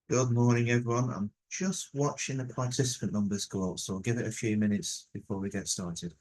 Good morning, everyone. I'm just watching the participant numbers go up, so I'll give it a few minutes before we get started.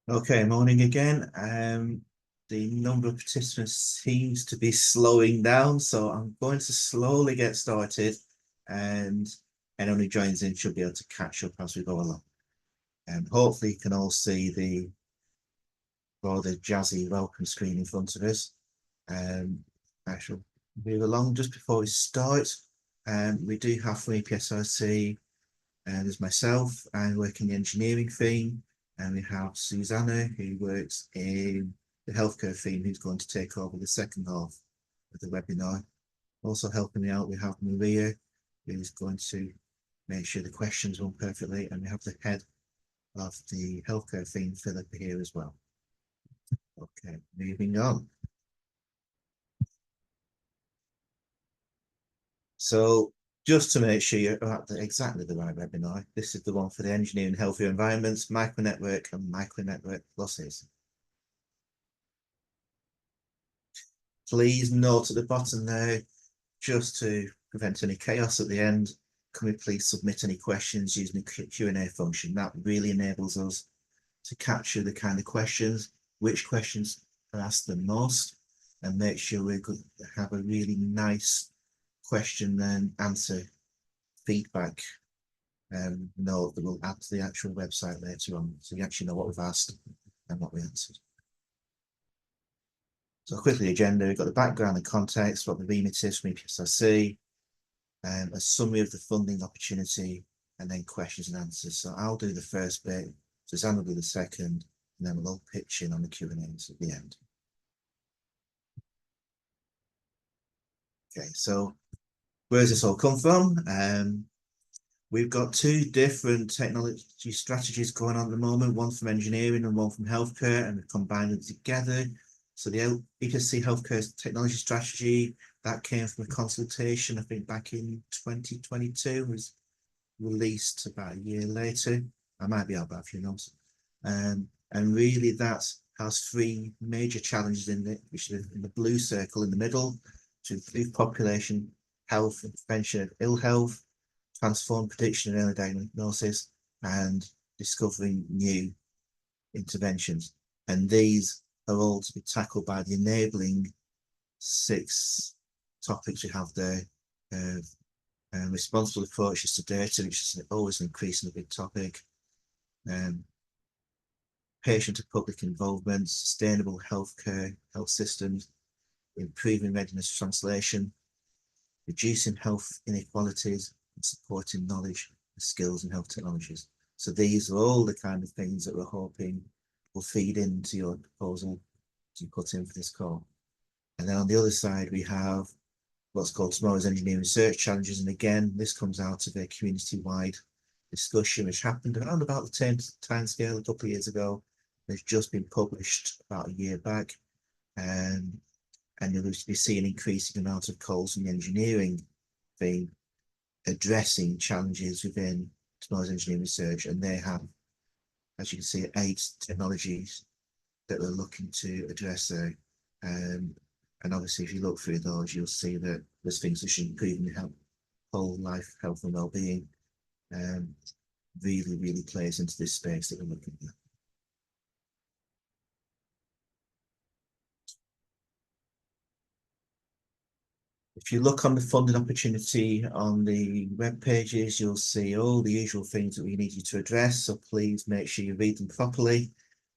Okay, morning again. The number of participants seems to be slowing down, so I'm going to slowly get started, and anyone who joins in should be able to catch up as we go along. And hopefully you can all see the rather jazzy welcome screen in front of us. I shall move along just before we start. We do have from EPSRC, and there's myself, I work in the engineering theme, and we have Susanna, who works in the healthcare theme, who's going to take over the second half of the webinar. Also helping me out, we have Maria, who's going to make sure the questions run perfectly, and we have the head of the healthcare theme, Philip, here as well. Okay, moving on. So just to make sure you're at exactly the right webinar, this is the one for the engineering healthier environments, micronetwork and micronetwork losses. Please note at the bottom there, just to prevent any chaos at the end, can we please submit any questions using the Q&A function? That really enables us to capture the kind of questions, which questions are asked the most, and make sure we have a really nice question and answer feedback note that we'll add to the actual website later on, so you actually know what we've asked and what we answered. So quickly, the agenda, we've got the background and context, what the remit is from EPSRC, a summary of the funding opportunity, and then questions and answers. So I'll do the first bit, Suzanne will do the second, and then we'll all pitch in on the Q&As at the end. Okay, so where does this all come from? We've got two different technology strategies going on at the moment, one from engineering and one from healthcare, and we've combined them together. So the EPSC healthcare technology strategy, that came from a consultation, I think back in 2022, was released about a year later. I might be out by a few months. And really that has three major challenges in it, which is in the blue circle in the middle, to improve population health and prevention of ill health, transform prediction and early diagnosis, and discovering new interventions. And these are all to be tackled by the enabling 6 topics we have there. Responsible approaches to data, which is always an increasingly big topic. Patient to public involvement, sustainable healthcare, health systems, improving readiness translation, reducing health inequalities, and supporting knowledge, skills, and health technologies. So these are all the kind of things that we're hoping will feed into your proposal to put in for this call. And then on the other side, we have what's called Tomorrow's Engineering Research Challenges. And again, this comes out of a community-wide discussion, which happened around about the same time scale a couple of years ago. It's just been published about a year back. And you'll be seeing an increasing amount of calls from the engineering thing addressing challenges within Tomorrow's Engineering Research. And they have, as you can see, 8 technologies that we're looking to address there. And obviously, if you look through those, you'll see that there's things that should improve in whole life, health and well-being. Really, really plays into this space that we're looking at. If you look on the funding opportunity on the web pages, you'll see all the usual things that we need you to address. So please make sure you read them properly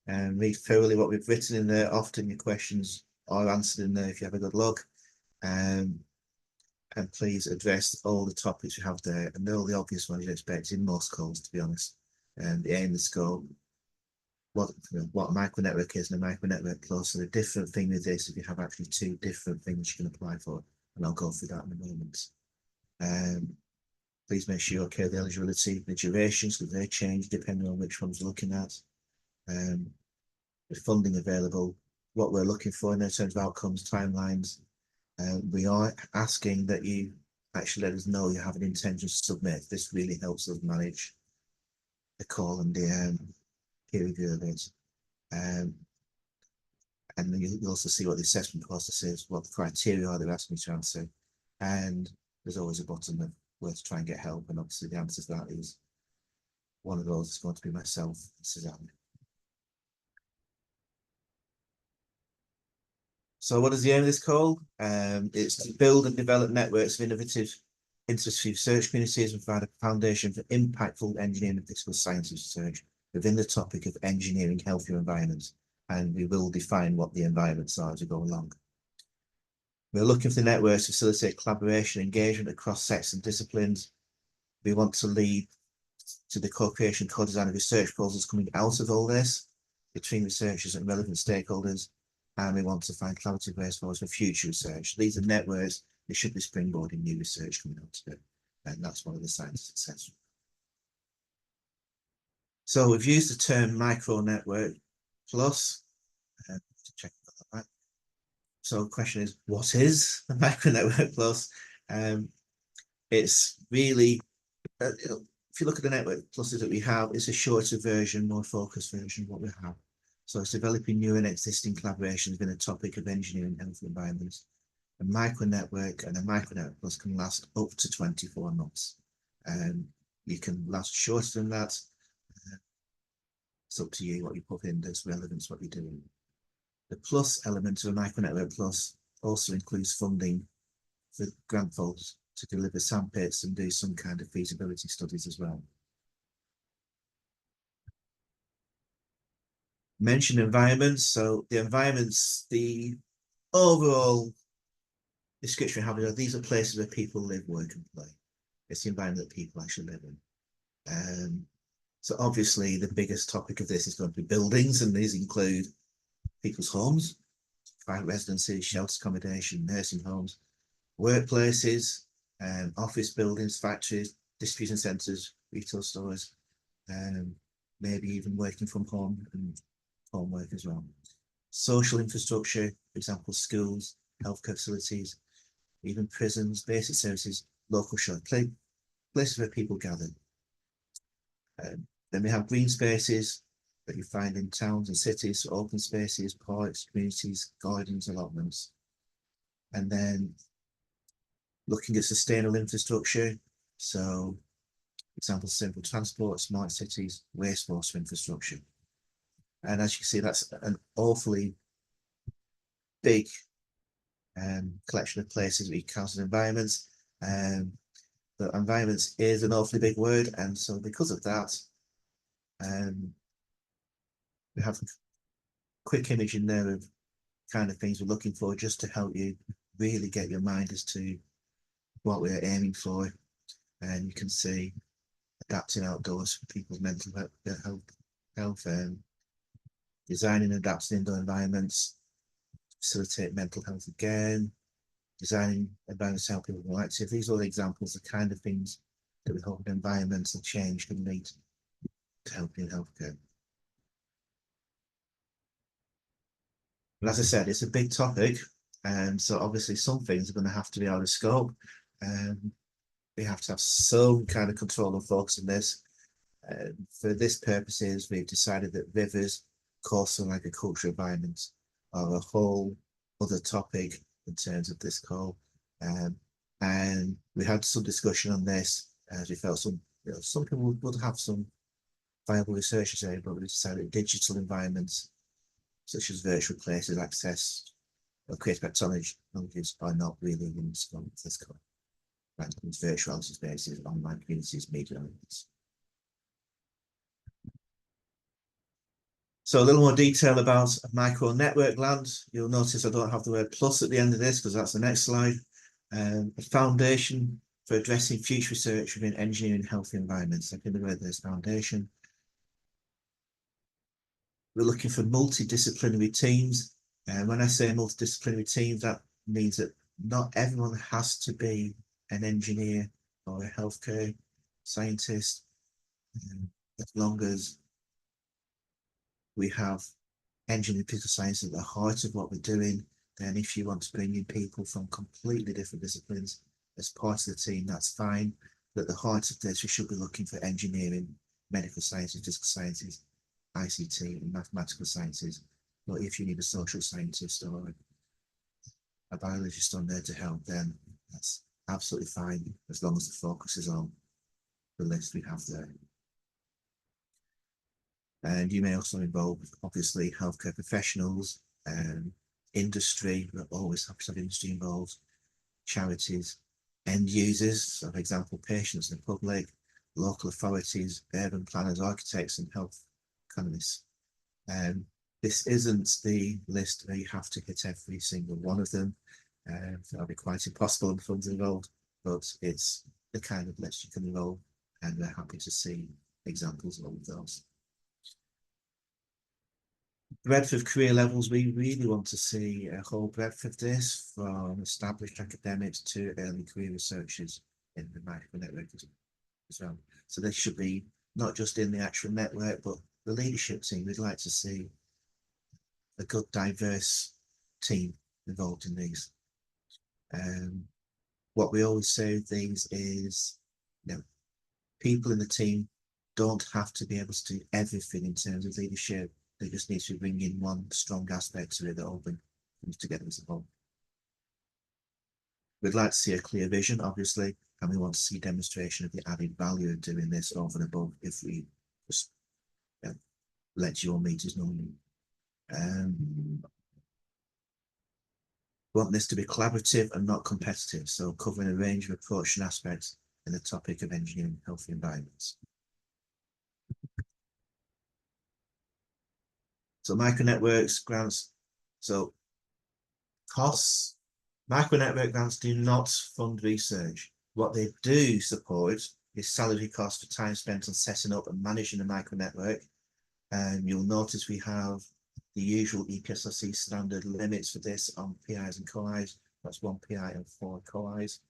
and read thoroughly what we've written in there. Often your questions are answered in there if you have a good look. And please address all the topics you have there, and all the obvious ones you expect in most calls, to be honest. And the aim, the scope, what a micronetwork is and a micronetwork plus. So the different thing with this, if you have actually 2 different things you can apply for, and I'll go through that in a moment. Please make sure you're okay with the eligibility, the durations, because they change depending on which ones you're looking at. The funding available, what we're looking for in terms of outcomes, timelines. We are asking that you actually let us know you have an intention to submit. This really helps us manage the call and the peer review of it. And then you'll also see what the assessment process is, what the criteria are they're asking you to answer. And there's always a button of where to try and get help. And obviously the answer to that is one of those is going to be myself, Suzanne. So what is the aim of this call? It's to build and develop networks of innovative industry research communities and provide a foundation for impactful engineering and physical science research within the topic of engineering healthier environments. And we will define what the environments are as we go along. We're looking for the networks to facilitate collaboration, engagement across sectors and disciplines. We want to lead to the co-creation, co-design of research proposals coming out of all this between researchers and relevant stakeholders. And we want to find collaborative ways forward for future research. These are networks that should be springboarding new research coming out of it. And that's one of the signs of success. So we've used the term micro network plus to check that. So the question is, what is a micro network plus? It's really, if you look at the network pluses that we have, it's a shorter version, more focused version of what we have. So it's developing new and existing collaborations within a topic of engineering health environments. A micro network and a micro network plus can last up to 24 months. You can last shorter than that. It's up to you what you put in that's relevant to what you're doing. The plus element of a micro network plus also includes funding for grant funds to deliver sandpits and do some kind of feasibility studies as well. Mention environments. So the environments, the overall description we have, these are places where people live, work and play. It's the environment that people actually live in. So obviously the biggest topic of this is going to be buildings, and these include people's homes, private residences, shelter accommodation, nursing homes, workplaces, office buildings, factories, distribution centres, retail stores, maybe even working from home and homework as well. Social infrastructure, for example, schools, healthcare facilities, even prisons, basic services, local shelter, places where people gather. Then we have green spaces that you find in towns and cities, open spaces, parks, communities, gardens, allotments. And then looking at sustainable infrastructure, so for example, simple transport, smart cities, wastewater infrastructure. And as you can see, that's an awfully big collection of places we count as environments. But environments is an awfully big word, and so because of that, we have a quick image in there of kind of things we're looking for, just to help you really get your mind as to what we're aiming for. And you can see adapting outdoors for people's mental health, designing and adapting indoor environments, facilitate mental health again, designing environments to help people more active. These are all the examples of the kind of things that we hope environmental change can lead to help in healthcare. But as I said, it's a big topic, and so obviously some things are going to have to be out of scope. We have to have some kind of control and focus on this. For this purposes, we've decided that rivers, coastal agricultural environments are a whole other topic in terms of this call. And we had some discussion on this as we felt some people would have some viable research to say, but we decided digital environments such as virtual places, access, or creative technologies are not really in scope of this call. That includes virtuality spaces, online communities, media elements. So a little more detail about micro network land. You'll notice I don't have the word plus at the end of this because that's the next slide. A foundation for addressing future research within engineering healthy environments. I think the word there's foundation. We're looking for multidisciplinary teams. And when I say multidisciplinary teams, that means that not everyone has to be an engineer or a healthcare scientist. As long as we have engineering physical science at the heart of what we're doing, then if you want to bring in people from completely different disciplines as part of the team, that's fine. But at the heart of this, we should be looking for engineering, medical sciences, physical sciences, ICT, and mathematical sciences. But if you need a social scientist or a biologist on there to help, then that's absolutely fine, as long as the focus is on the list we have there. And you may also involve, obviously, healthcare professionals, industry, we always have to have industry involved, charities, end users, so for example, patients and the public, local authorities, urban planners, architects, and health economists. This isn't the list where you have to hit every single one of them. That'll be quite impossible in funds involved, but it's the kind of list you can involve, and we're happy to see examples of all of those. Breadth of career levels, we really want to see a whole breadth of this, from established academics to early career researchers in the micro network as well. So this should be not just in the actual network, but the leadership team. We'd like to see a good diverse team involved in these. What we always say with these is, people in the team don't have to be able to do everything in terms of leadership. They just need to bring in one strong aspect to it that all comes together as a whole. We'd like to see a clear vision, obviously, and we want to see demonstration of the added value of doing this over and above if we just let your meters normally. We want this to be collaborative and not competitive, so covering a range of approach and aspects in the topic of engineering healthy environments. So micro networks grants, so costs. Micro network grants do not fund research. What they do support is salary costs for time spent on setting up and managing a micro network. And you'll notice we have the usual EPSRC standard limits for this on PIs and COIs. That's 1 PI and 4 COIs.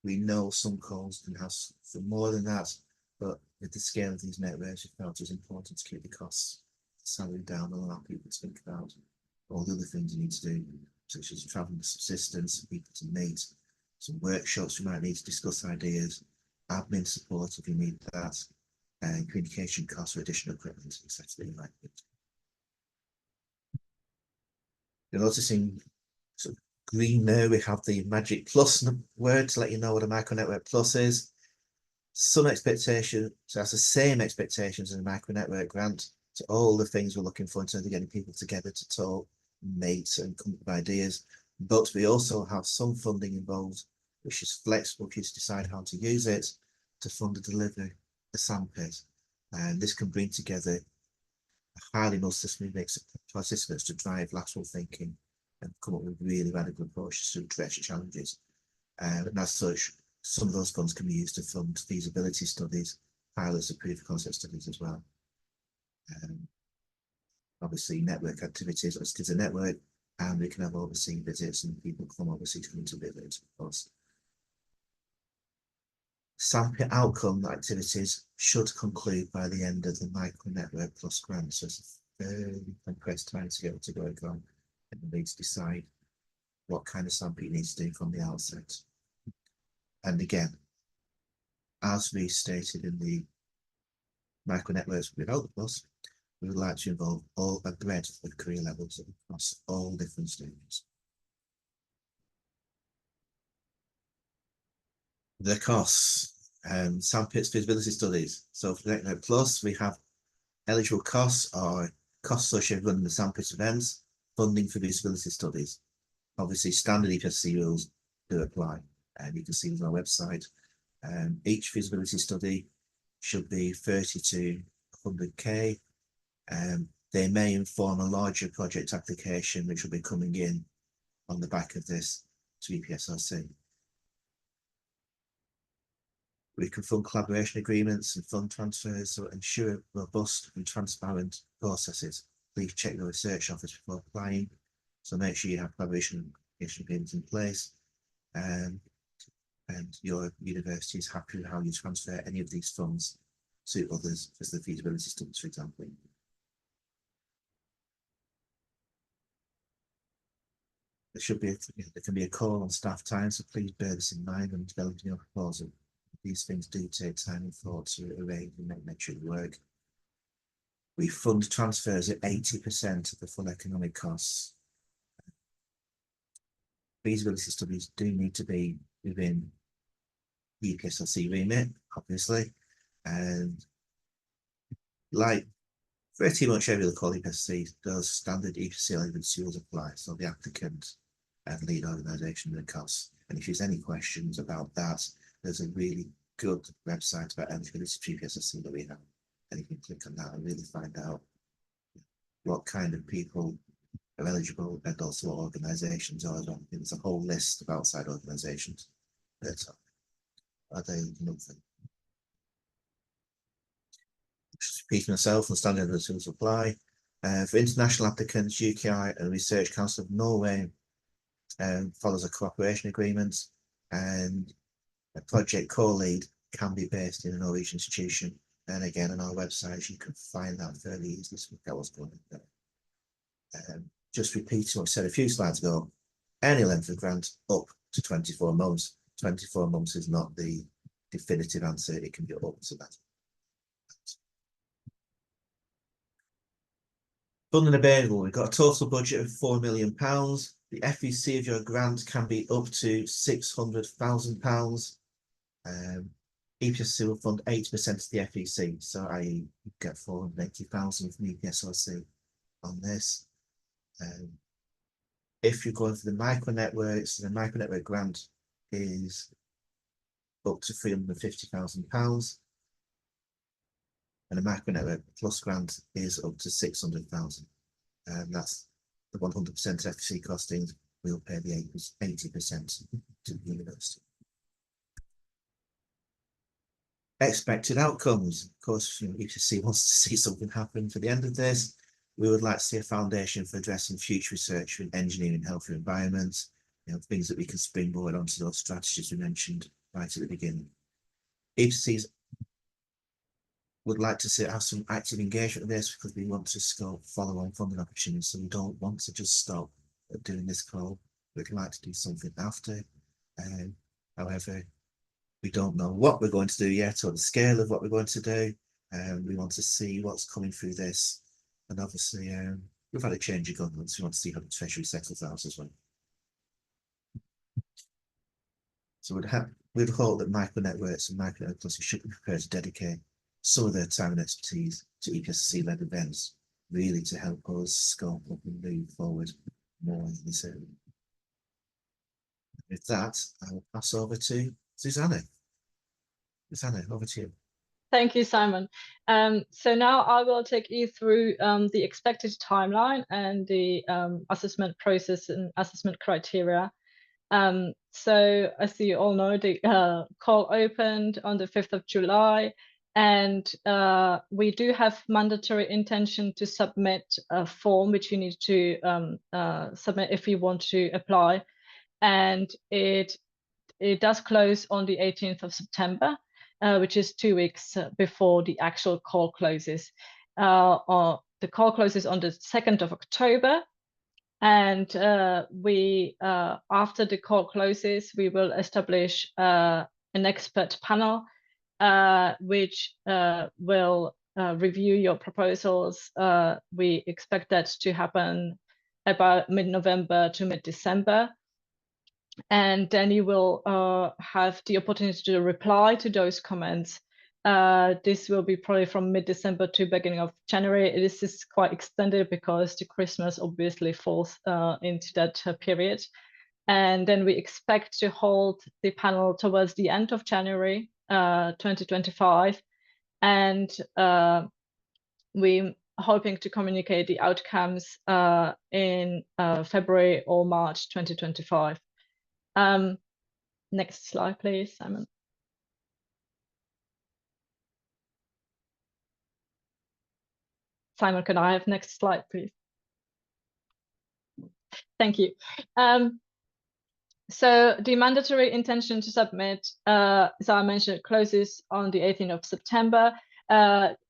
We know some calls can have some more than that, but with the scale of these networks, we felt it was important to keep the costs salary down and allow people to think about all the other things you need to do, such as traveling subsistence, people to meet, some workshops we might need to discuss ideas, admin support if you need that, and communication costs for additional equipment, etc. You're noticing sort of green there, we have the magic plus word to let you know what a micro network plus is. Some expectation, so that's the same expectations in a micro network grant. So all the things we're looking for in terms of getting people together to talk, mate, and come up with ideas. But we also have some funding involved, which is flexible for you to decide how to use it to fund the delivery, the sandpit. And this can bring together a highly multidisciplinary mix of participants to drive lateral thinking and come up with really radical approaches to address challenges. And as such, some of those funds can be used to fund feasibility studies, pilots, and proof of concept studies as well. Obviously, network activities, listed as a network, and we can have overseas visits and people come overseas come to visit, of course. Sample outcome activities should conclude by the end of the Micro Network Plus grant. So it's a very compressed time to get to go on, and you need to decide what kind of sample you need to do from the outset. And again, as we stated in the Micro Networks without the Plus, we would like to involve a breadth of career levels across all different stages. The costs. Sandpits feasibility studies. So for the Network Plus, we have eligible costs are costs associated with running the Sandpits events, funding for feasibility studies. Obviously, standard EPSRC rules do apply, and you can see them on our website. Each feasibility study should be 30 to 100k. They may inform a larger project application, which will be coming in on the back of this to EPSRC. We can fund collaboration agreements and fund transfers to ensure robust and transparent processes. Please check your research office before applying. So make sure you have collaboration agreements in place, and your university is happy with how you transfer any of these funds to others for the feasibility studies, for example. There can be a call on staff time, so please bear this in mind when developing your proposal. These things do take time and thought to arrange and make sure they work. We fund transfers at 80% of the full economic costs. Feasibility studies do need to be within the EPSRC remit, obviously, and like pretty much every other call EPSRC, those standard EPSRC eligibility rules apply. So the applicant and lead organisation and the costs. And if there's any questions about that, there's a really good website about eligibility for EPSRC that we have. And you can click on that and really find out what kind of people are eligible and also what organisations are. There's a whole list of outside organisations that are they nothing. Just repeating myself, and standard rules apply. For international applicants, UKI and Research Council of Norway follows a cooperation agreement, and a project co-lead can be based in a Norwegian institution. And again, on our website, you can find that fairly easily. So look at what's going on there. Just repeating what I said a few slides ago, any length of grant up to 24 months. 24 months is not the definitive answer. It can be up to that. Funding available, we've got a total budget of £4 million. The FEC of your grant can be up to £600,000. EPSRC will fund 80% of the FEC, so i.e. you get 480,000 from EPSRC on this. If you're going for the micro networks, the micro network grant is up to £350,000, and the micro network plus grant is up to 600,000. And that's the 100% FEC costings. We'll pay the 80% to the university. Expected outcomes. Of course, EPSRC wants to see something happen for the end of this. We would like to see a foundation for addressing future research in engineering, health and environment, things that we can springboard onto those strategies we mentioned right at the beginning. EPSRC would like to have some active engagement with this, because we want to scope follow-on funding opportunities. So we don't want to just stop at doing this call. We'd like to do something after. However, we don't know what we're going to do yet, or the scale of what we're going to do. We want to see what's coming through this. And obviously, we've had a change of government, so we want to see how the Treasury settles out as well. So we'd hope that micro networks and micro network clusters should be prepared to dedicate some of their time and expertise to EPSRC-led events, really to help us scope up and move forward more in this area. With that, I will pass over to Susanna. Susanna, over to you. Thank you, Simon. So now I will take you through the expected timeline and the assessment process and assessment criteria. So as you all know, the call opened on the 5th of July, And we do have mandatory intention to submit a form which you need to submit if you want to apply. And it does close on the 18th of September, which is 2 weeks before the actual call closes. Or the call closes on the 2nd of October. And we, after the call closes, we will establish an expert panel which will review your proposals. We expect that to happen about mid-November to mid-December. And then you will have the opportunity to reply to those comments. This will be probably from mid-December to beginning of January. This is quite extended because the Christmas obviously falls into that period. And then we expect to hold the panel towards the end of January 2025. And we're hoping to communicate the outcomes in February or March 2025. Next slide, please, Simon. Simon, can I have next slide, please? Thank you. So the mandatory intention to submit, as I mentioned, closes on the 18th of September.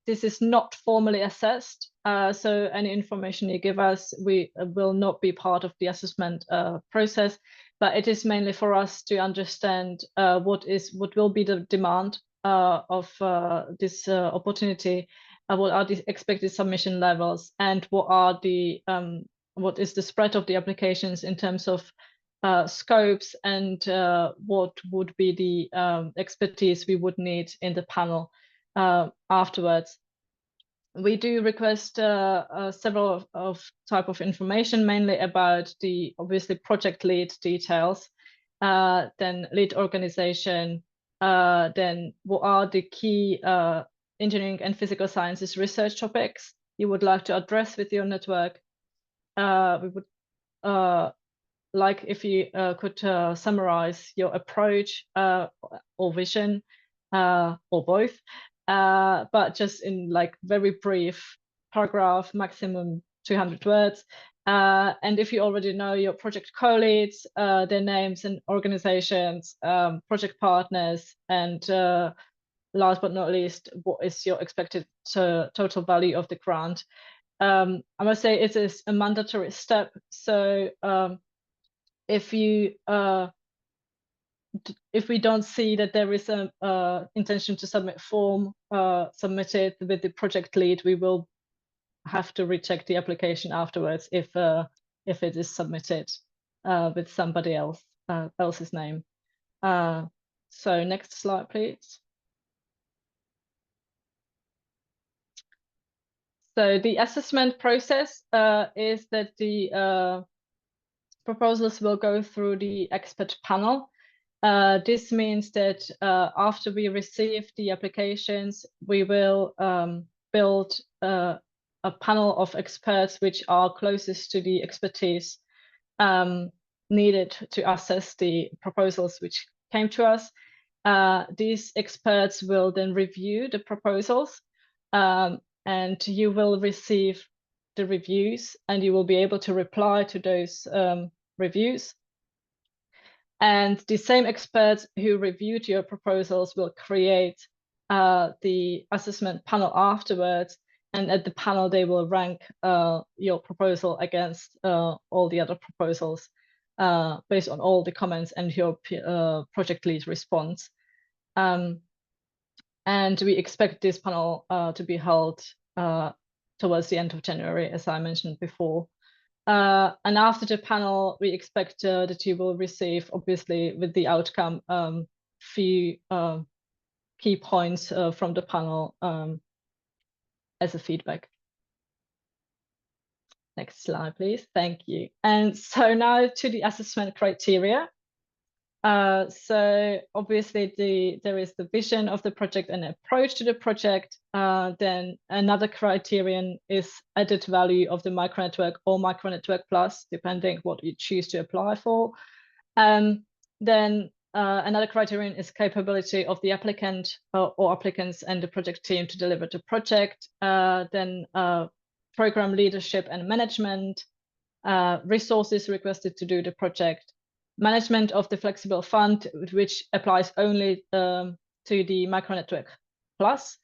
This is not formally assessed, so any information you give us, we will not be part of the assessment process, but it is mainly for us to understand what will be the demand of this opportunity, what are the expected submission levels, and what is the spread of the applications in terms of scopes, and what would be the expertise we would need in the panel afterwards. We do request several of type of information, mainly about the obviously project lead details, then lead organization, then what are the key engineering and physical sciences research topics you would like to address with your network. We would like if you could summarize your approach or vision or both, but just in like very brief paragraph, maximum 200 words. And if you already know your project co-leads, their names and organizations, project partners, and last but not least, what is your expected total value of the grant. I must say it is a mandatory step. So if we don't see that there is an intention to submit form submitted with the project lead, we will have to reject the application afterwards if it is submitted with somebody else's name. So next slide, please. So the assessment process is that the proposals will go through the expert panel. This means that after we receive the applications, we will build a panel of experts which are closest to the expertise needed to assess the proposals which came to us. These experts will then review the proposals, and you will receive the reviews, and you will be able to reply to those reviews. And the same experts who reviewed your proposals will create the assessment panel afterwards. And at the panel, they will rank your proposal against all the other proposals based on all the comments and your project lead response. And we expect this panel to be held towards the end of January, as I mentioned before. And after the panel, we expect that you will receive, obviously, with the outcome, few key points from the panel as a feedback. Next slide, please. Thank you. And so now to the assessment criteria. So obviously there is the vision of the project and approach to the project. Then another criterion is added value of the micronetwork or micronetwork plus, depending what you choose to apply for. Then Another criterion is capability of the applicant or applicants and the project team to deliver the project. Then program leadership and management, resources requested to do the project, management of the flexible fund, which applies only to the Micronetwork Plus,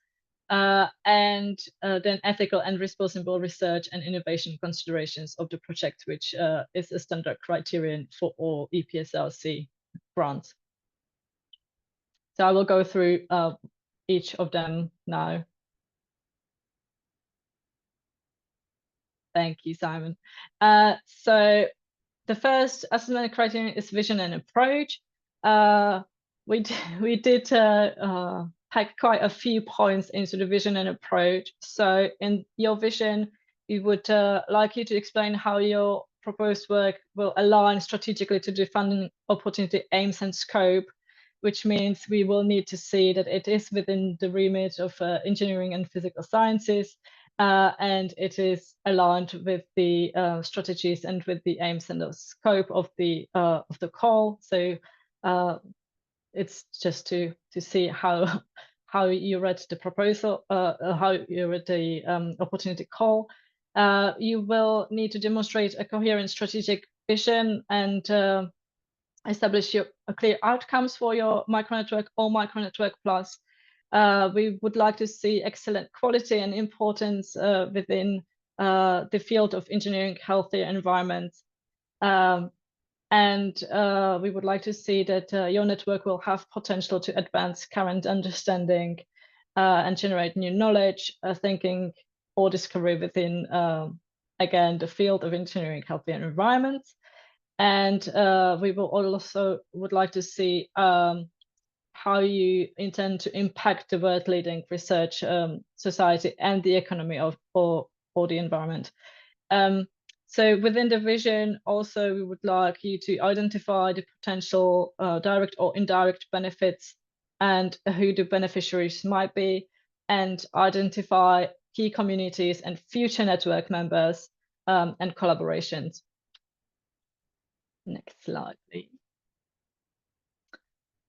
and then ethical and responsible research and innovation considerations of the project, which is a standard criterion for all EPSRC grants. So I will go through each of them now. Thank you, Simon. So the first assessment criterion is vision and approach. We did pack quite a few points into the vision and approach. So in your vision, we would like you to explain how your proposed work will align strategically to the funding opportunity aims and scope, which means we will need to see that it is within the remit of engineering and physical sciences, and it is aligned with the strategies and with the aims and the scope of the call. So it's just to see how you read the proposal, how you read the opportunity call. You will need to demonstrate a coherent strategic vision and establish your clear outcomes for your micronetwork or Micronetwork Plus. We would like to see excellent quality and importance within the field of engineering healthy environments. And we would like to see that your network will have potential to advance current understanding and generate new knowledge, thinking, or discovery within, again, the field of engineering healthy environments. And we will also would like to see how you intend to impact the world-leading research society and the economy or the environment. So within the vision, also, we would like you to identify the potential direct or indirect benefits and who the beneficiaries might be, and identify key communities and future network members and collaborations. Next slide, please.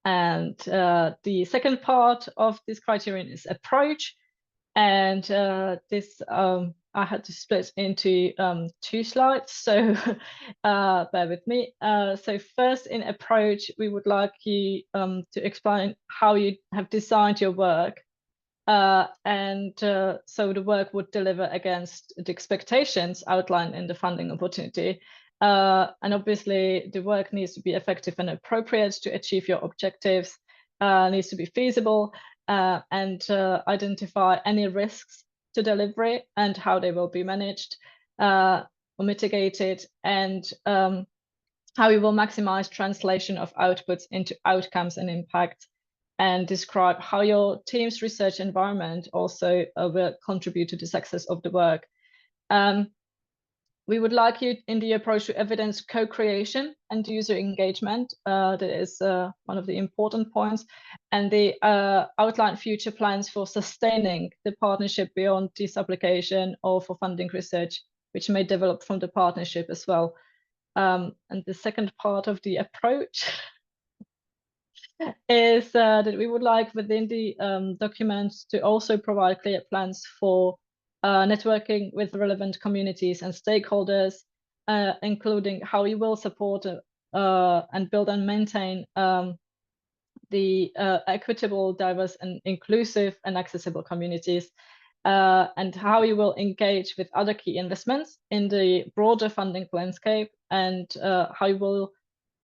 And the second part of this criterion is approach. And this I had to split into 2 slides, so bear with me. So first, in approach, we would like you to explain how you have designed your work. And so the work would deliver against the expectations outlined in the funding opportunity. And obviously, the work needs to be effective and appropriate to achieve your objectives, needs to be feasible, and identify any risks to delivery and how they will be managed or mitigated, and how we will maximize translation of outputs into outcomes and impact, and describe how your team's research environment also will contribute to the success of the work. We would like you in the approach to evidence co-creation and user engagement. That is one of the important points. And the outline future plans for sustaining the partnership beyond this application or for funding research, which may develop from the partnership as well. And the second part of the approach is that we would like within the documents to also provide clear plans for networking with relevant communities and stakeholders, including how we will support and build and maintain the equitable, diverse, and inclusive and accessible communities, and how we will engage with other key investments in the broader funding landscape, and how you will,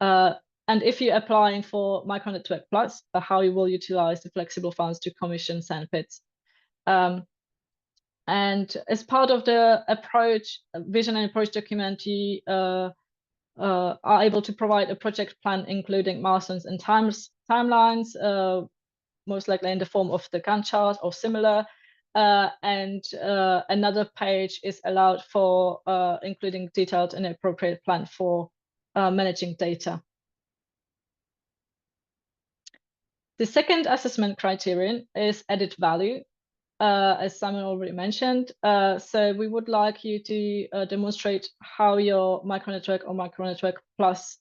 and if you're applying for Micronetwork Plus, how you will utilize the flexible funds to commission sandpits. And as part of the approach, vision and approach document, you are able to provide a project plan, including milestones and timelines, most likely in the form of the Gantt chart or similar. And another page is allowed for including detailed and appropriate plan for managing data. The second assessment criterion is added value, as Simon already mentioned. So we would like you to demonstrate how your Micronetwork or Micronetwork Plus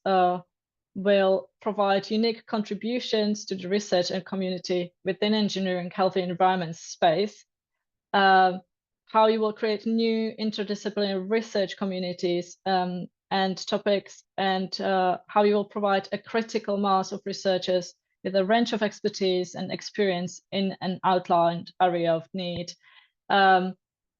will provide unique contributions to the research and community within engineering healthy environment space, how you will create new interdisciplinary research communities and topics, and how you will provide a critical mass of researchers with a range of expertise and experience in an outlined area of need.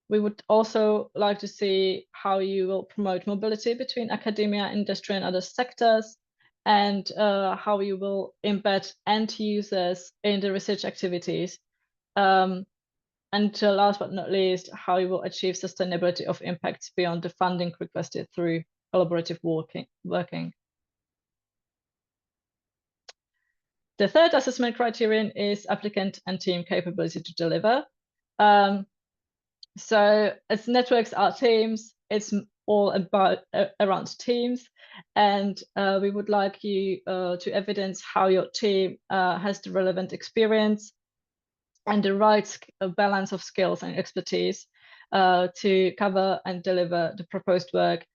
We would also like to see how you will promote mobility between academia, industry, and other sectors, and how you will embed end users in the research activities. And last but not least, how you will achieve sustainability of impacts beyond the funding requested through collaborative working. The third assessment criterion is applicant and team capability to deliver. So as networks are teams, it's all about around teams, and we would like you to evidence how your team has the relevant experience and the right balance of skills and expertise to cover and deliver the proposed work.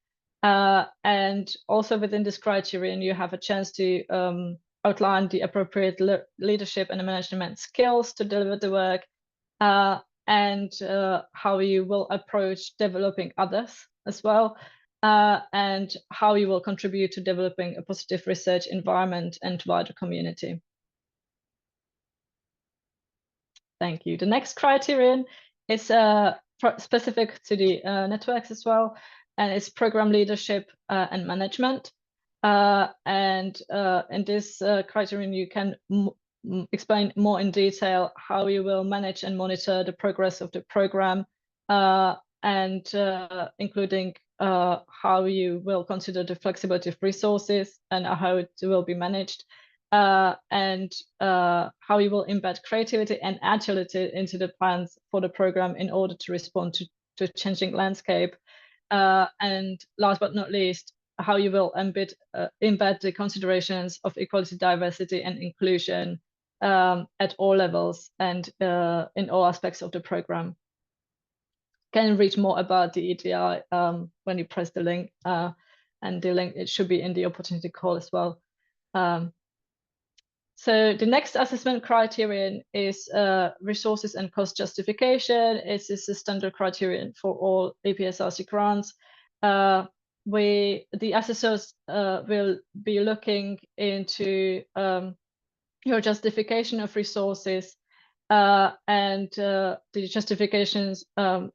And also within this criterion, you have a chance to outline the appropriate leadership and management skills to deliver the work, and how you will approach developing others as well, and how you will contribute to developing a positive research environment and wider community. Thank you. The next criterion is specific to the networks as well, and it's program leadership and management. And in this criterion, you can explain more in detail how you will manage and monitor the progress of the program, and including how you will consider the flexibility of resources and how it will be managed, and how you will embed creativity and agility into the plans for the program in order to respond to a changing landscape. And last but not least, how you will embed the considerations of equality, diversity, and inclusion at all levels and in all aspects of the program. Can read more about the EDI when you press the link, and the link, it should be in the opportunity call as well. So the next assessment criterion is resources and cost justification. It's a standard criterion for all EPSRC grants. The assessors will be looking into your justification of resources, and the justifications, the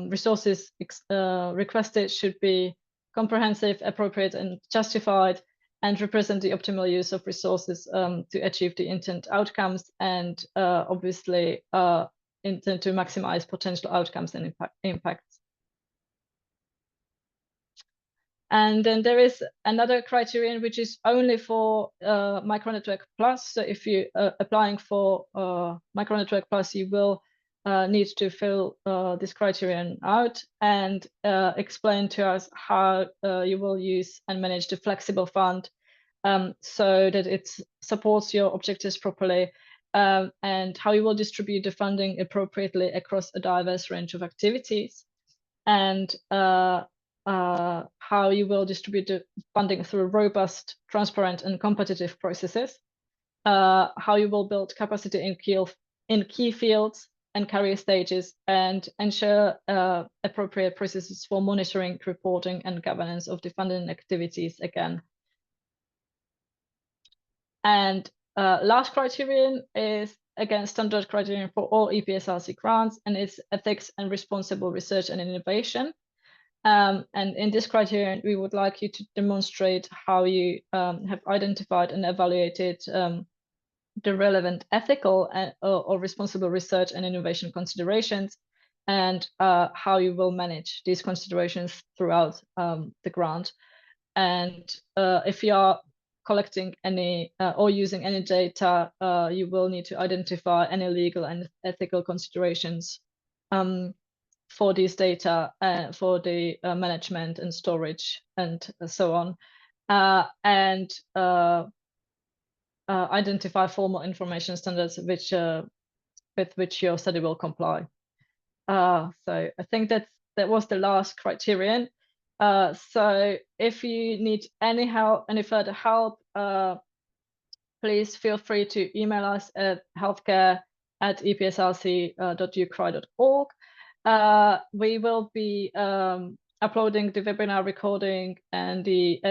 resources requested should be comprehensive, appropriate, and justified, and represent the optimal use of resources to achieve the intent outcomes, and obviously intend to maximize potential outcomes and impacts. And then there is another criterion which is only for Micronetwork Plus. So if you are applying for Micronetwork Plus, you will need to fill this criterion out and explain to us how you will use and manage the flexible fund so that it supports your objectives properly, and how you will distribute the funding appropriately across a diverse range of activities, and how you will distribute the funding through robust, transparent, and competitive processes, how you will build capacity in key fields and career stages, and ensure appropriate processes for monitoring, reporting, and governance of the funding activities again. And last criterion is, again, standard criterion for all EPSRC grants, and it's ethics and responsible research and innovation. And in this criterion, we would like you to demonstrate how you have identified and evaluated the relevant ethical or responsible research and innovation considerations, and how you will manage these considerations throughout the grant. And if you are collecting any or using any data, you will need to identify any legal and ethical considerations for these data, for the management and storage and so on, and identify formal information standards with which your study will comply. So I think that was the last criterion. So if you need any help, any further help, please feel free to email us at healthcare@epsrc.ucry.org. We will be uploading the webinar recording and the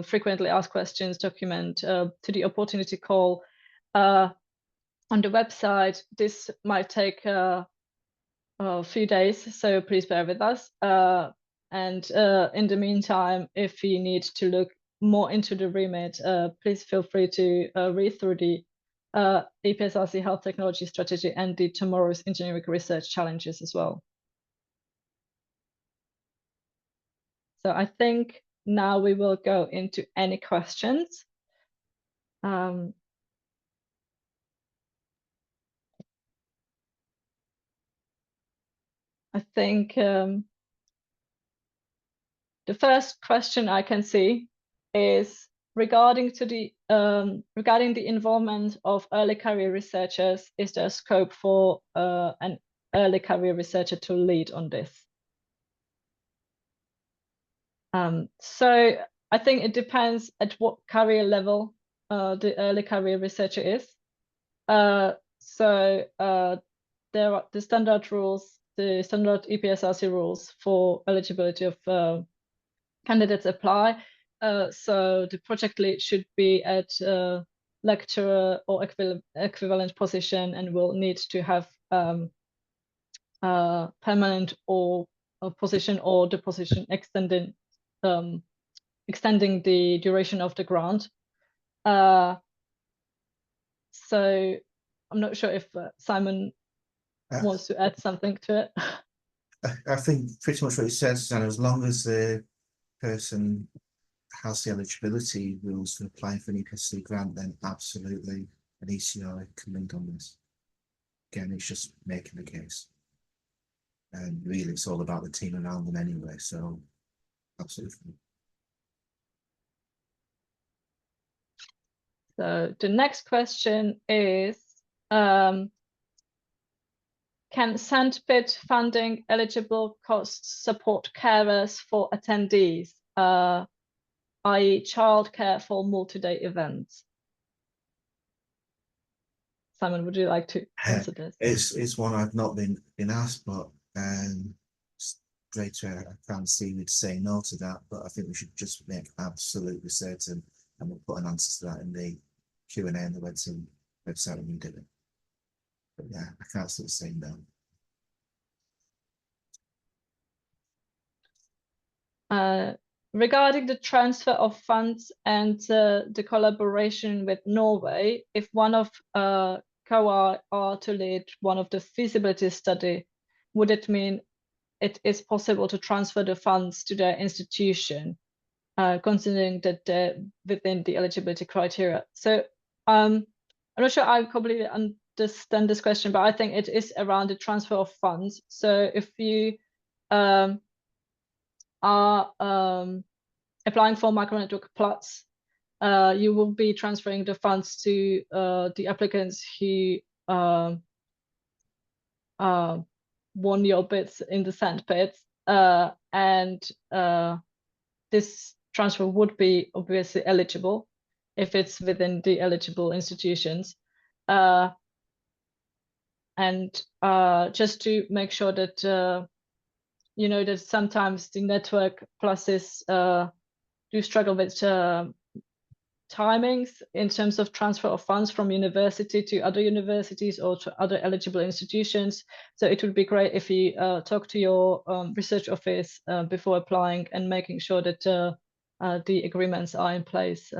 frequently asked questions document to the opportunity call on the website. This might take a few days, so please bear with us. And in the meantime, if you need to look more into the remit, please feel free to read through the EPSRC Health Technology Strategy and the Tomorrow's Engineering Research Challenges as well. So I think now we will go into any questions. I think the first question I can see is regarding the involvement of early career researchers. Is there scope for an early career researcher to lead on this? So I think it depends at what career level the early career researcher is. So there are the standard rules, the standard EPSRC rules for eligibility of candidates apply. So the project lead should be at lecturer or equivalent position and will need to have permanent or a position or the position extending the duration of the grant. So I'm not sure if Simon wants to add something to it. I think pretty much what you said, Susanna, as long as the person has the eligibility rules for applying for an EPSC grant, then absolutely an ECI can lead on this. Again, it's just making the case. And really, it's all about the team around them anyway, so absolutely. So the next question is, can SANDPIT funding eligible costs support carers for attendees, i.e. childcare for multi-day events? Simon, would you like to answer this? It's one I've not been asked, but straight away I can't see we'd say no to that, but I think we should just make absolutely certain, and we'll put an answer to that in the Q&A on the website when we did it. But yeah, I can't sort of say no. Regarding the transfer of funds and the collaboration with Norway, if one of COA are to lead one of the feasibility study, would it mean it is possible to transfer the funds to their institution, considering that they're within the eligibility criteria? So I'm not sure I completely understand this question, but I think it is around the transfer of funds. So if you are applying for Micronetwork Plus, you will be transferring the funds to the applicants who won your bids in the SANDPIT, and this transfer would be obviously eligible if it's within the eligible institutions. And just to make sure that you know that sometimes the network pluses do struggle with timings in terms of transfer of funds from university to other universities or to other eligible institutions. So it would be great if you talk to your research office before applying and making sure that the agreements are in place.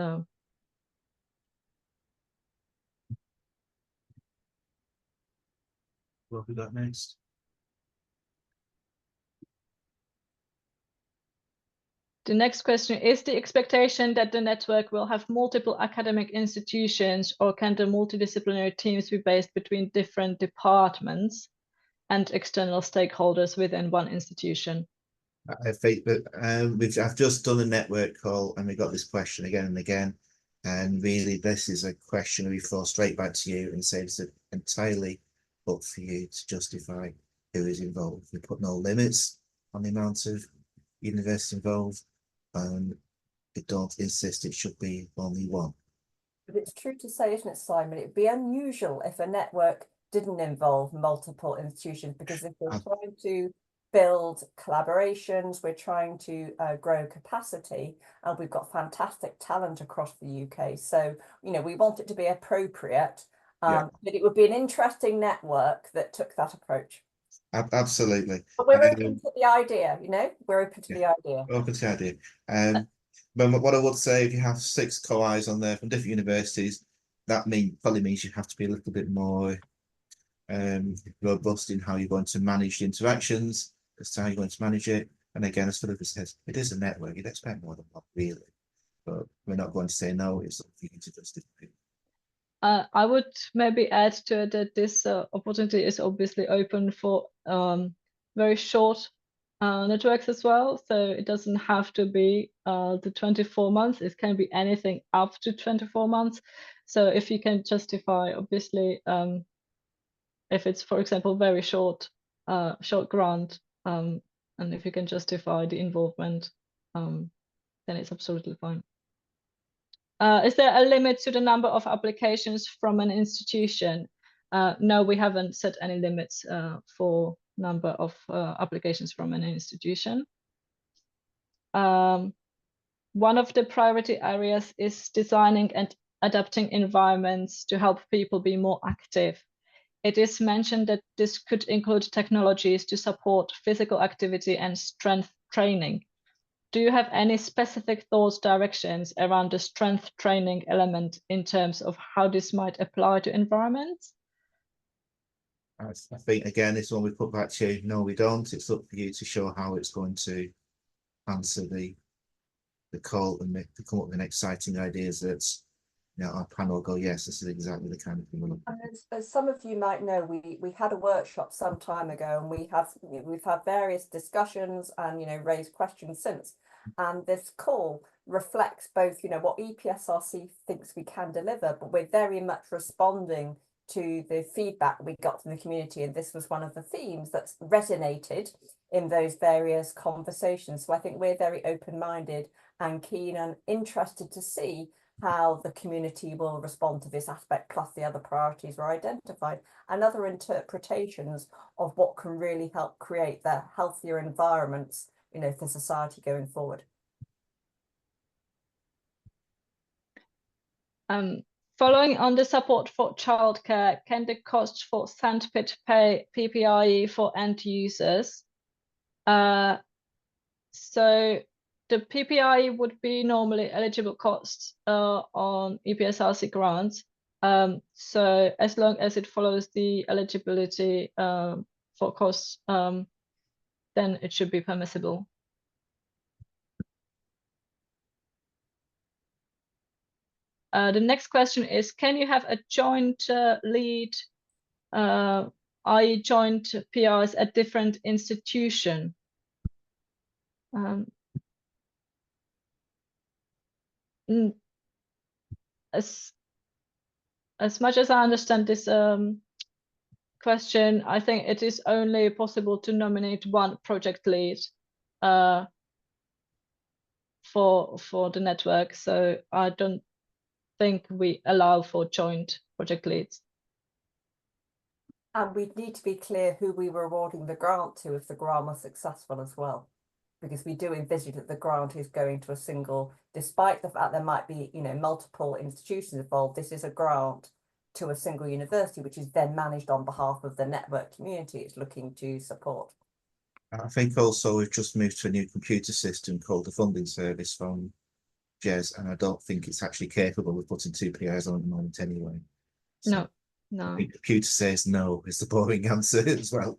What have we got next? The next question is the expectation that the network will have multiple academic institutions, or can the multidisciplinary teams be based between different departments and external stakeholders within one institution? I think that I've just done a network call and we got this question again and again. And really, this is a question we throw straight back to you and say it's entirely up for you to justify who is involved. We put no limits on the amount of university involved, and they don't insist it should be only one. But it's true to say, isn't it, Simon? It'd be unusual if a network didn't involve multiple institutions, because if we're trying to build collaborations, we're trying to grow capacity, and we've got fantastic talent across the UK. So, you know, we want it to be appropriate, Yeah. but it would be an interesting network that took that approach. Absolutely. But we're open to the idea, you know, we're open to the idea. Open to the idea. But what I would say, if you have 6 co-Is on there from different universities, that probably means you have to be a little bit more robust in how you're going to manage the interactions, as to how you're going to manage it. And again, as Philippa says, it is a network. You'd expect more than one, really. But we're not going to say no. It's up for you to justify. I would maybe add to it that this opportunity is obviously open for very short networks as well. So it doesn't have to be the 24 months. It can be anything up to 24 months. So if you can justify, obviously, if it's, for example, very short grant, and if you can justify the involvement, then it's absolutely fine. Is there a limit to the number of applications from an institution? No, we haven't set any limits for number of applications from an institution. One of the priority areas is designing and adapting environments to help people be more active. It is mentioned that this could include technologies to support physical activity and strength training. Do you have any specific thoughts, directions around the strength training element in terms of how this might apply to environments? I think, again, this one we put back to you. No, we don't. It's up for you to show how it's going to answer the call and come up with an exciting ideas that, you know, our panel will go, yes, this is exactly the kind of thing we're looking for. And as some of you might know, we had a workshop some time ago, and we've had various discussions and, you know, raised questions since. And this call reflects both, you know, what EPSRC thinks we can deliver, but we're very much responding to the feedback we got from the community. And this was one of the themes that's resonated in those various conversations. So I think we're very open-minded and keen and interested to see how the community will respond to this aspect, plus the other priorities were identified, and other interpretations of what can really help create the healthier environments, you know, for society going forward. Following on the support for childcare, can the cost for Sandpit pay PPIE for end users? So the PPIE would be normally eligible costs on EPSRC grants. So as long as it follows the eligibility for costs, then it should be permissible. The next question is, can you have a joint lead, i.e. joint PRs at different institutions? As much as I understand this question, I think it is only possible to nominate one project lead for the network. So I don't think we allow for joint project leads. And we'd need to be clear who we were awarding the grant to if the grant was successful as well, because we do envisage that the grant is going to a single, despite the fact there might be, you know, multiple institutions involved. This is a grant to a single university, which is then managed on behalf of the network community it's looking to support. I think also we've just moved to a new computer system called the funding service from Jez, and I don't think it's actually capable of putting 2 PIs on at the moment anyway. So No. the computer says no is the boring answer as well.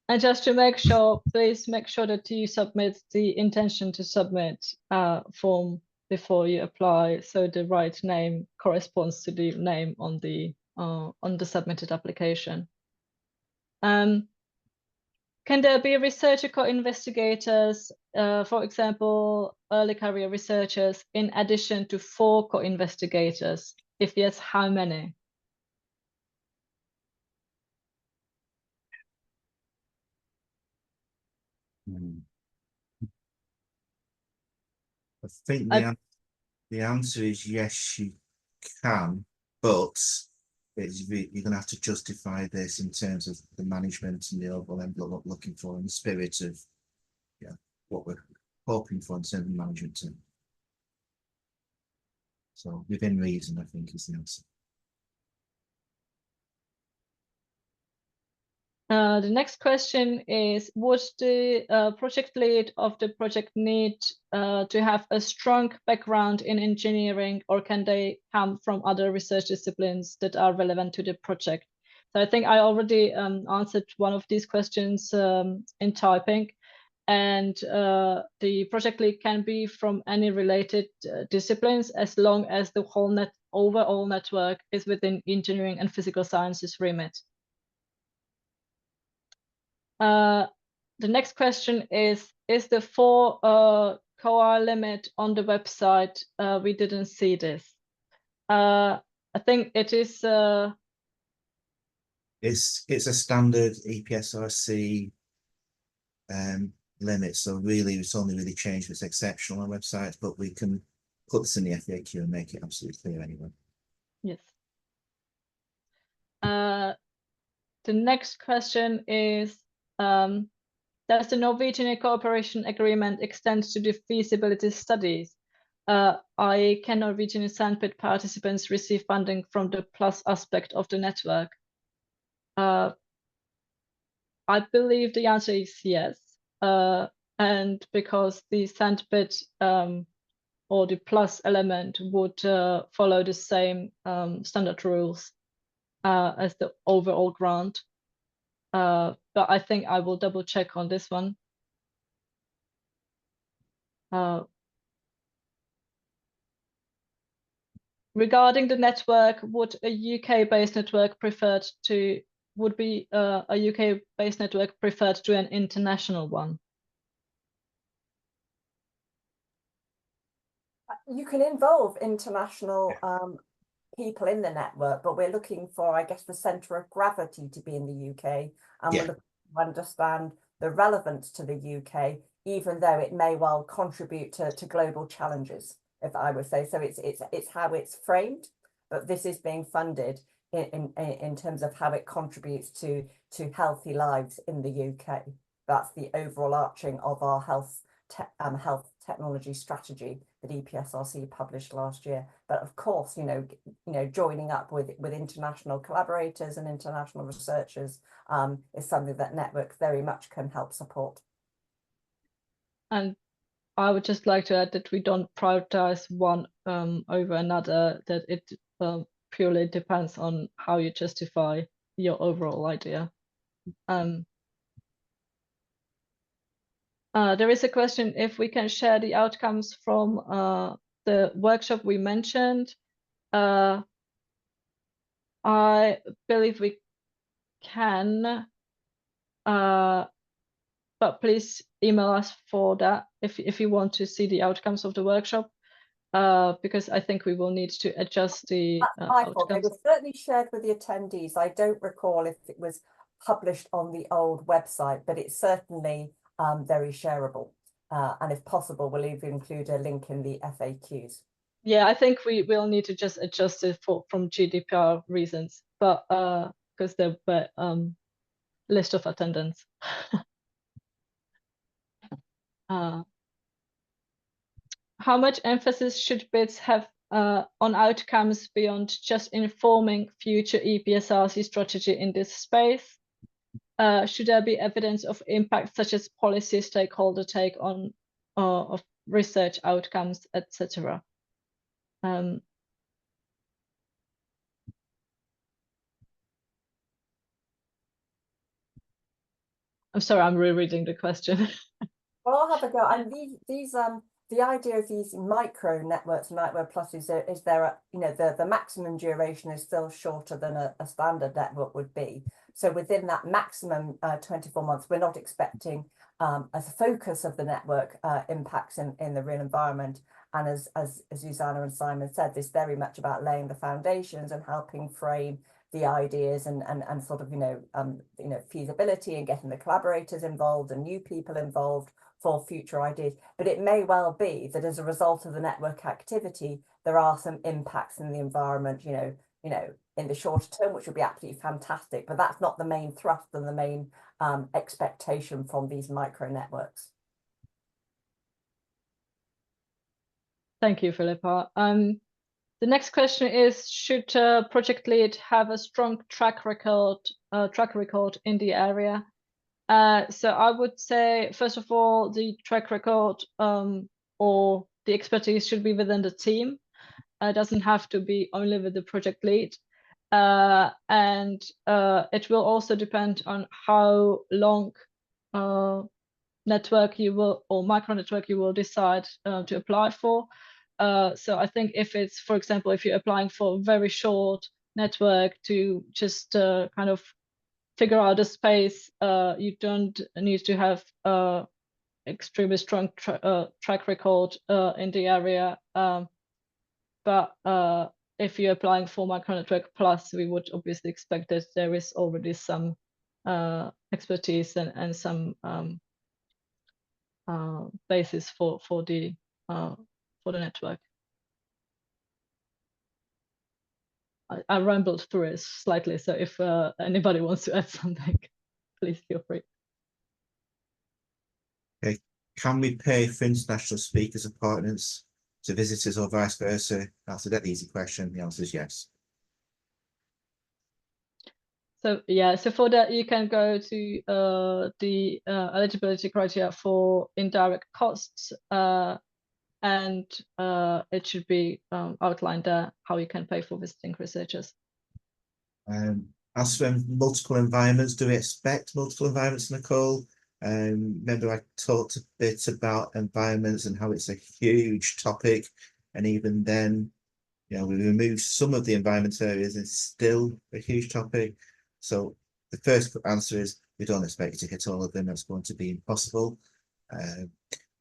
And just to make sure, please make sure that you submit the intention to submit form before you apply, so the right name corresponds to the name on the submitted application. Can there be researcher co-investigators, for example, early career researchers, in addition to 4 co-investigators? If yes, how many? I think the answer is yes, you can, but you're going to have to justify this in terms of the management and the overall envelope what we're looking for in the spirit of what we're hoping for in terms of management team. So within reason, I think is the answer. The next question is, would the project lead of the project need to have a strong background in engineering, or can they come from other research disciplines that are relevant to the project? So I think I already answered one of these questions in typing, and the project lead can be from any related disciplines as long as the whole overall network is within engineering and physical sciences remit. The next question is the 4 COA limit on the website? We didn't see this. I think it is. It's a standard EPSRC limit, so really it's only really changed what's exceptional on websites, but we can put this in the FAQ and make it absolutely clear anyway. Yes. The next question is, does the Norwegian cooperation agreement extend to the feasibility studies? Can Norwegian sandpit participants receive funding from the plus aspect of the network? I believe the answer is yes. And because the sandpit or the plus element would follow the same standard rules as the overall grant. But I think I will double check on this one. Regarding the network, would a UK-based network preferred to a UK-based network preferred to an international one? You can involve international people in the network, but we're looking for, I guess, the centre of gravity to be in the UK, and we're looking to understand the relevance to the UK, even though it may well contribute to global challenges, if I would say. So it's how it's framed, but this is being funded in terms of how it contributes to healthy lives in the UK. That's the overall arching of our health technology strategy that EPSRC published last year. But of course, joining up with international collaborators and international researchers is something that Network very much can help support. And I would just like to add that we don't prioritize one over another, that it purely depends on how you justify your overall idea. There is a question if we can share the outcomes from the workshop we mentioned. I believe we can, but please email us for that if you want to see the outcomes of the workshop, because I think we will need to adjust the outcomes. They were certainly shared with the attendees. I don't recall if it was published on the old website, but it's certainly very shareable, and if possible we'll even include a link in the FAQs. Yeah, I think we will need to just adjust it from GDPR reasons, but because there were list of attendance. How much emphasis should bids have on outcomes beyond just informing future EPSRC strategy in this space? Should there be evidence of impact such as policy stakeholder take on of research outcomes, etc.? I'm sorry, I'm rereading the question. Well, I'll have a go. And the idea of these micro networks, network plus, is there the maximum duration is still shorter than a standard network would be. So within that maximum 24 months, we're not expecting as a focus of the network impacts in the real environment. And as Susanna and Simon said, this very much about laying the foundations and helping frame the ideas and sort of, feasibility and getting the collaborators involved and new people involved for future ideas. But it may well be that as a result of the network activity, there are some impacts in the environment, in the shorter term, which would be absolutely fantastic. But that's not the main thrust and the main expectation from these micro networks. Thank you, Philippa. The next question is, should project lead have a strong track record in the area? So I would say, first of all, the track record or the expertise should be within the team. It doesn't have to be only with the project lead. And it will also depend on how long network you will, or micro network you will decide to apply for. So I think if it's, for example, if you're applying for a very short network to just kind of figure out a space, you don't need to have extremely strong track record in the area. But if you're applying for micro network plus, we would obviously expect that there is already some expertise and some basis for the network. I rambled through it slightly, so if anybody wants to add something, please feel free. Okay, can we pay for international speakers and partners to visitors or vice versa? That's a dead easy question. The answer is yes. So yeah, so for that you can go to the eligibility criteria for indirect costs, and it should be outlined there how you can pay for visiting researchers. As for multiple environments, do we expect multiple environments, Nicole? Remember I talked a bit about environments and how it's a huge topic, and even then, we removed some of the environment areas and it's still a huge topic. So the first answer is we don't expect you to hit all of them. That's going to be impossible.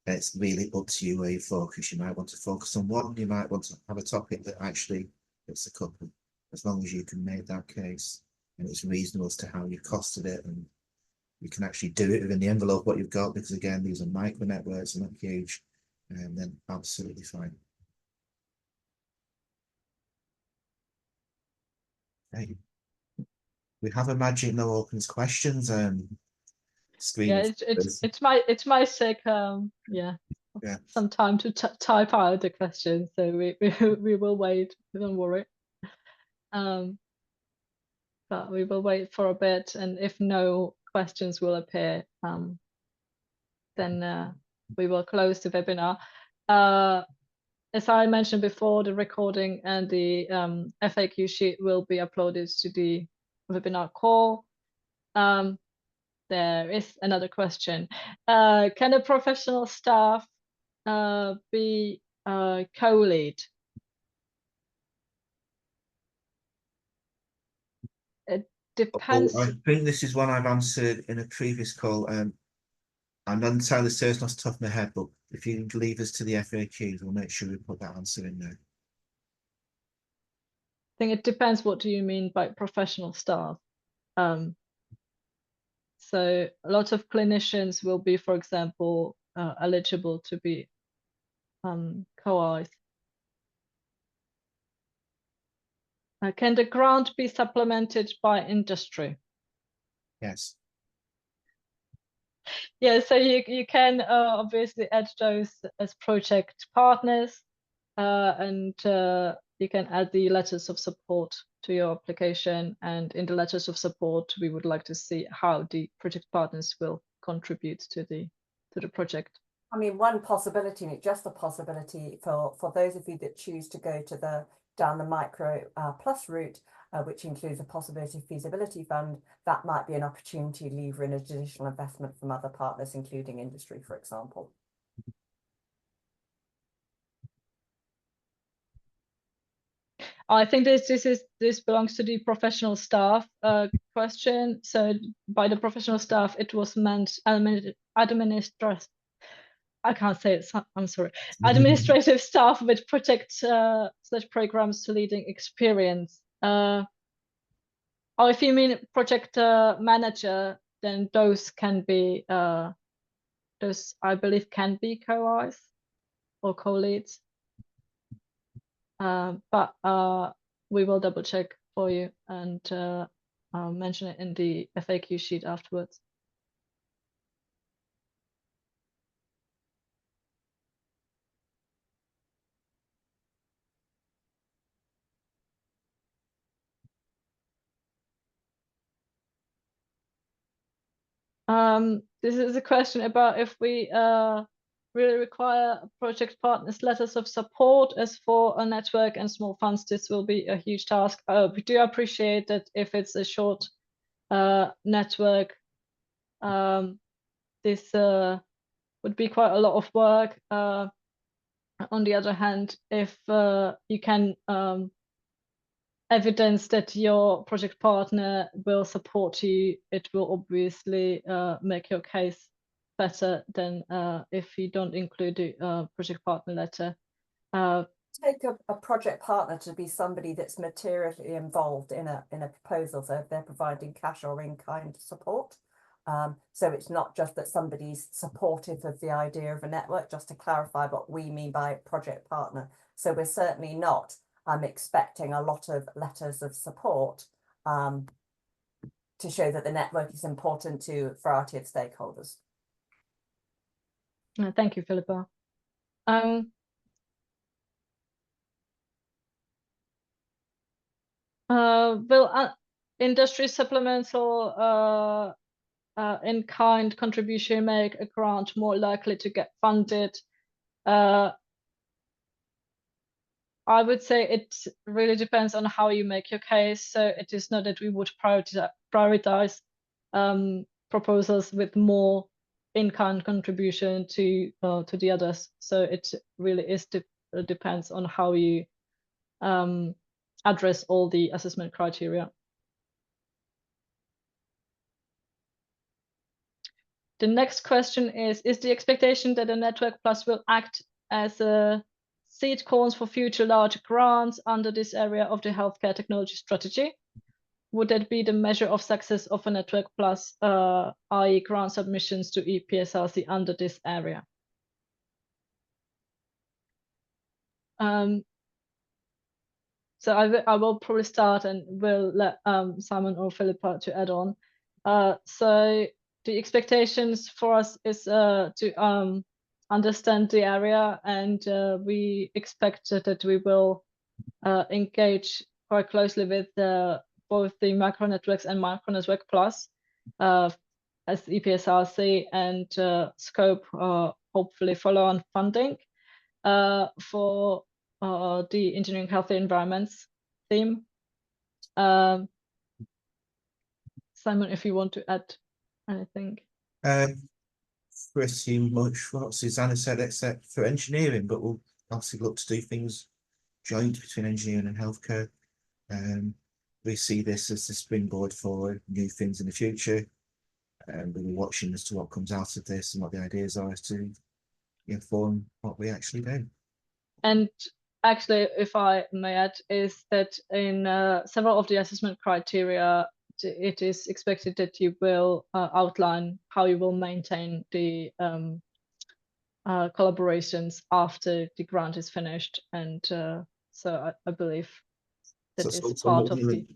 It's really up to you where you focus. You might want to focus on one. You might want to have a topic that actually hits a couple, as long as you can make that case and it's reasonable as to how you costed it, and you can actually do it within the envelope what you've got, because again, these are micro networks and not huge, and then absolutely fine. Okay. We have a magic no opens questions screen. Yeah, it's my sake. Yeah. Some time to type out the questions, so we will wait. Don't worry. But we will wait for a bit, and if no questions will appear, then we will close the webinar. As I mentioned before, the recording and the FAQ sheet will be uploaded to the webinar call. There is another question. Can a professional staff be co-lead? It depends. I think this is one I've answered in a previous call. I'm not entirely certain off the top of my head, but if you can leave us to the FAQs, we'll make sure we put that answer in there. I think it depends. What do you mean by professional staff? So a lot of clinicians will be, for example, eligible to be co-authors. Can the grant be supplemented by industry? Yes. Yeah, so you can obviously add those as project partners, and you can add the letters of support to your application. And in the letters of support, we would like to see how the project partners will contribute to the project. I mean, one possibility, and it's just a possibility for those of you that choose to go to down the micro plus route, which includes a possibility feasibility fund, that might be an opportunity to lever in additional investment from other partners, including industry, for example. I think this belongs to the professional staff question. So by the professional staff, it was meant administrative. I can't say it. I'm sorry. Administrative staff with project/programs leading experience. Oh, if you mean project manager, then those can be those I believe can be co-Is or co-leads. But we will double check for you and I'll mention it in the FAQ sheet afterwards. This is a question about if we really require project partners letters of support. As for a network and small funds, this will be a huge task. We do appreciate that if it's a short network, this would be quite a lot of work. On the other hand, if you can evidence that your project partner will support you, it will obviously make your case better than if you don't include a project partner letter. Take a project partner to be somebody that's materially involved in a proposal, so if they're providing cash or in-kind support. So it's not just that somebody's supportive of the idea of a network, just to clarify what we mean by project partner. So we're certainly not expecting a lot of letters of support to show that the network is important to a variety of stakeholders. Thank you, Philippa. Will industry supplemental in-kind contribution make a grant more likely to get funded? I would say it really depends on how you make your case. So it is not that we would prioritize proposals with more in-kind contribution to the others. So it really depends on how you address all the assessment criteria. The next question is the expectation that the Network Plus will act as a seed corns for future large grants under this area of the healthcare technology strategy? Would that be the measure of success of a Network Plus, i.e. grant submissions to EPSRC under this area? So I will probably start and will let Simon or Philippa to add on. So the expectations for us is to understand the area, and we expect that we will engage quite closely with both the Macro Networks and Micro Network Plus as EPSRC and scope hopefully follow-on funding for the engineering healthy environments theme. Simon, if you want to add anything. Pretty much what Susanna said, except for engineering, but we'll obviously look to do things joint between engineering and healthcare. We see this as the springboard for new things in the future, and we'll be watching as to what comes out of this and what the ideas are as to inform what we actually do. And actually, if I may add, is that in several of the assessment criteria, it is expected that you will outline how you will maintain the collaborations after the grant is finished. And so I believe that is part of the...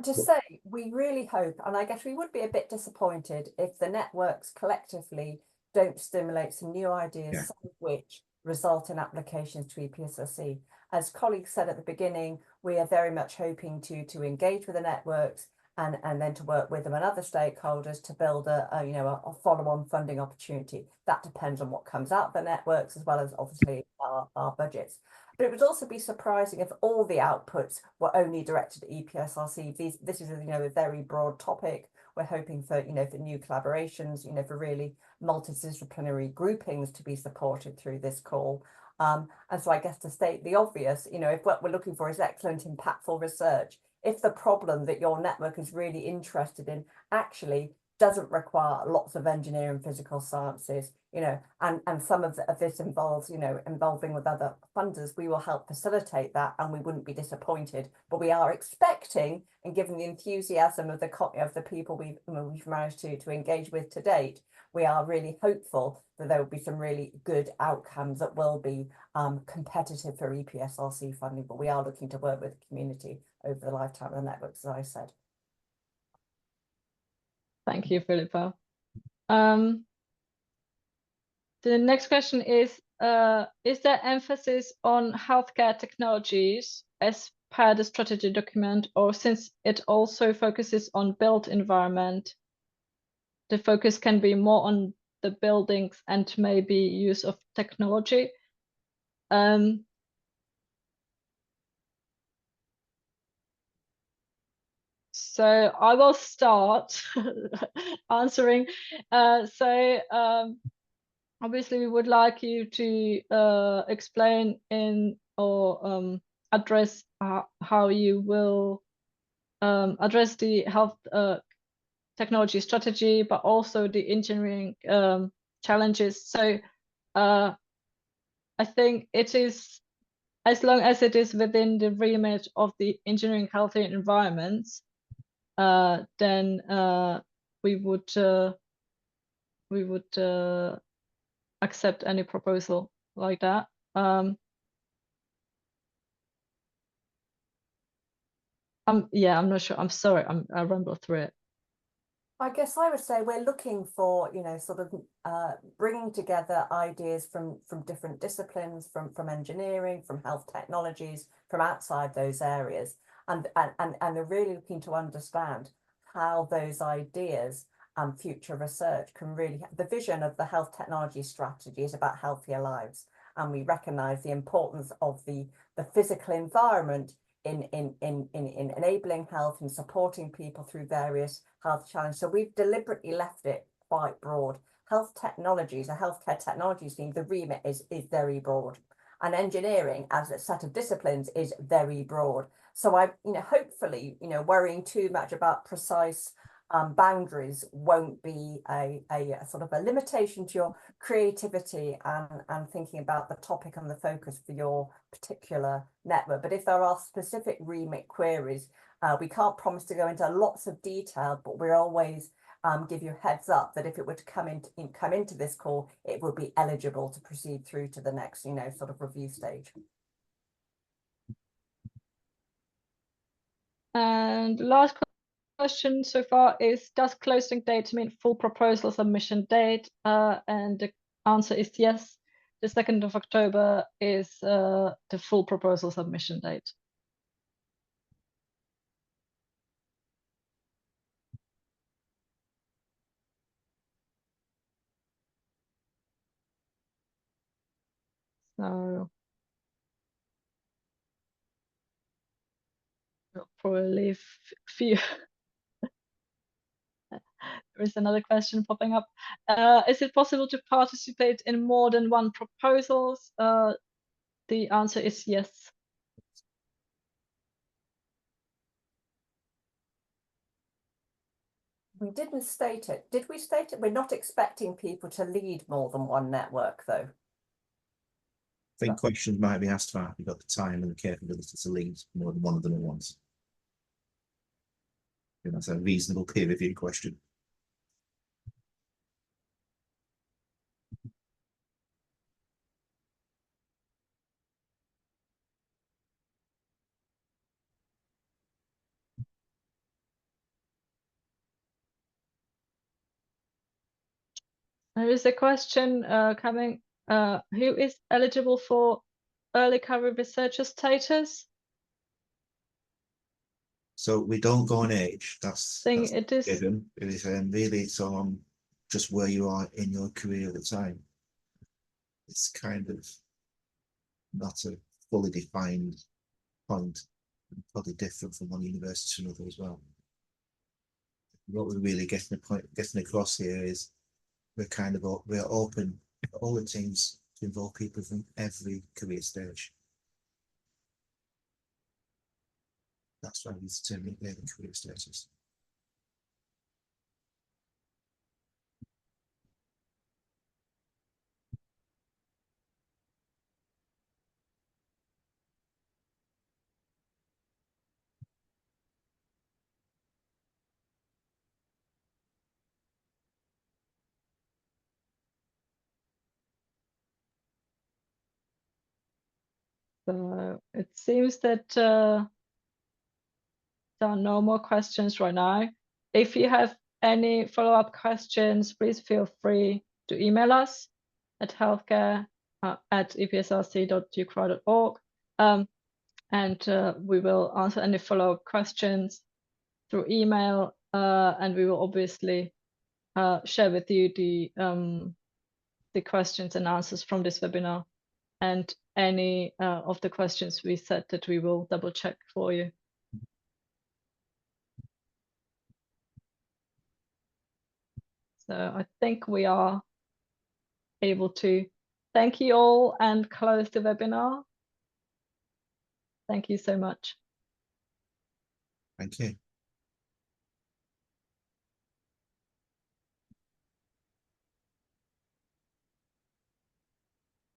To say, we really hope, and I guess we would be a bit disappointed if the networks collectively don't stimulate some new ideas, some of which result in applications to EPSRC. As colleagues said at the beginning, we are very much hoping to engage with the networks and then to work with them and other stakeholders to build a follow-on funding opportunity. That depends on what comes out of the networks, as well as obviously our budgets. But it would also be surprising if all the outputs were only directed at EPSRC. This is a very broad topic. We're hoping for for new collaborations, for really multidisciplinary groupings to be supported through this call. And so I guess to state the obvious, if what we're looking for is excellent, impactful research, if the problem that your network is really interested in actually doesn't require lots of engineering, physical sciences, you know, and some of this involves, you know, involving with other funders. We will help facilitate that, and we wouldn't be disappointed. But we are expecting, and given the enthusiasm of the people we've managed to engage with to date, we are really hopeful that there will be some really good outcomes that will be competitive for EPSRC funding. But we are looking to work with the community over the lifetime of the networks, as I said. Thank you, Philippa. The next question is there emphasis on healthcare technologies as per the strategy document, or since it also focuses on built environment, the focus can be more on the buildings and maybe use of technology? So I will start answering. Obviously, we would like you to explain or address how you will address the health technology strategy, but also the engineering challenges. So I think it is, as long as it is within the remit of the engineering healthy environments, then we would accept any proposal like that. I'm not sure. I'm sorry. I rambled through it. I guess I would say we're looking for, you know, sort of bringing together ideas from different disciplines, from engineering, from health technologies, from outside those areas, and are really looking to understand how those ideas and future research can really, the vision of the health technology strategy is about healthier lives, and we recognise the importance of the physical environment in enabling health and supporting people through various health challenges. So we've deliberately left it quite broad. Health technologies, a healthcare technologies theme, the remit is very broad, and engineering as a set of disciplines is very broad. So hopefully, worrying too much about precise boundaries won't be a sort of a limitation to your creativity and thinking about the topic and the focus for your particular network. But if there are specific remit queries, we can't promise to go into lots of detail, but we're always give you a heads up that if it were to come into this call, it would be eligible to proceed through to the next, sort of review stage. And last question so far is, does closing date mean full proposal submission date? And the answer is yes. The 2nd of October is the full proposal submission date. So we'll probably leave few. There is another question popping up. Is it possible to participate in more than one proposals? The answer is yes. We didn't state it. Did we state it? We're not expecting people to lead more than one network, though. I think questions might be asked about if you've got the time and the capability to lead more than one of them at once. I think that's a reasonable peer review question. There is a question coming. Who is eligible for early career researcher status? So we don't go on age. That's it is given. It is really it's on just where you are in your career at the time. It's kind of not a fully defined point, probably different from one university to another as well. What we're really getting across here is we're open for all the teams to involve people from every career stage. That's why we determine their career status. So it seems that there are no more questions right now. If you have any follow-up questions, please feel free to email us at healthcare@epsrc.ucra.org. And we will answer any follow-up questions through email, and we will obviously share with you the questions and answers from this webinar, and any of the questions we said that we will double check for you. So I think we are able to thank you all and close the webinar. Thank you so much. Thank you.